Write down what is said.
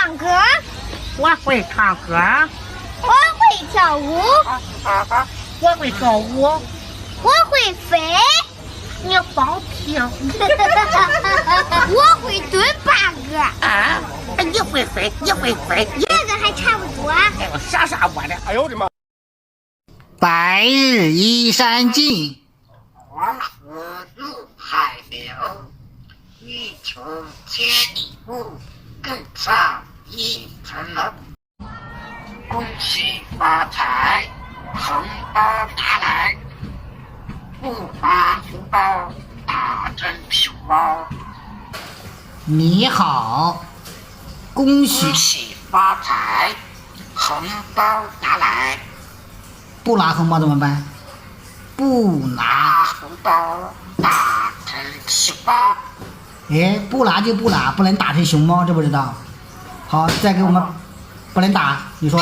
唱歌，我会唱歌，我会跳舞，我会跳舞，我会飞，你放屁！我会蹲8个。啊，你会飞，你会飞，这个还差不多。哎呦，啥我的？哎呦我的妈！白日依山尽，黄河入海流。欲穷千里目，更上一层楼。恭喜发财，红包拿来，不发红包打成熊猫。你好，恭喜恭喜发财，红包拿来，不拿红包怎么办？不拿，把红包打成熊猫。哎，不拿就不拿，不能打成熊猫，知不知道？好，再给我们，不能打，你说。